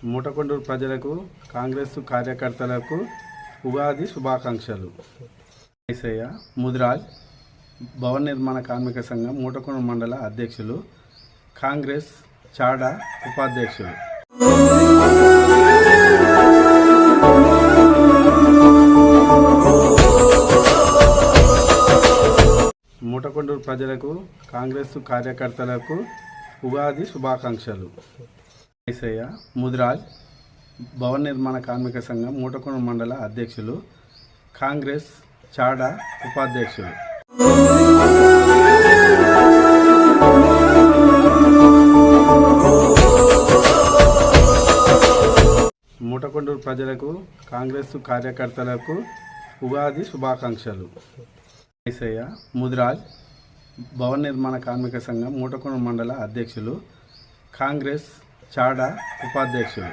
మూటకొండూరు ప్రజలకు కాంగ్రెస్ కార్యకర్తలకు ఉగాది శుభాకాంక్షలు. ఐసయ్య ముదిరాజ్ భవన నిర్మాణ కార్మిక సంఘం మూటకొండూరు మండల అధ్యక్షులు, కాంగ్రెస్ చాడా ఉపాధ్యక్షులు. మూటకొండూరు ప్రజలకు కాంగ్రెస్ కార్యకర్తలకు ఉగాది శుభాకాంక్షలు. ఐసయ్య ముదిరాజ్ భవన నిర్మాణ కార్మిక సంఘం మూటకొండూరు మండల అధ్యక్షులు, కాంగ్రెస్ చాడా ఉపాధ్యక్షులు. మూటకొండూరు ప్రజలకు కాంగ్రెస్ కార్యకర్తలకు ఉగాది శుభాకాంక్షలు. ఐసయ్య ముదిరాజ్ భవన నిర్మాణ కార్మిక సంఘం మూటకొండూరు మండల అధ్యక్షులు, కాంగ్రెస్ చాడా ఉపాధ్యక్షులు.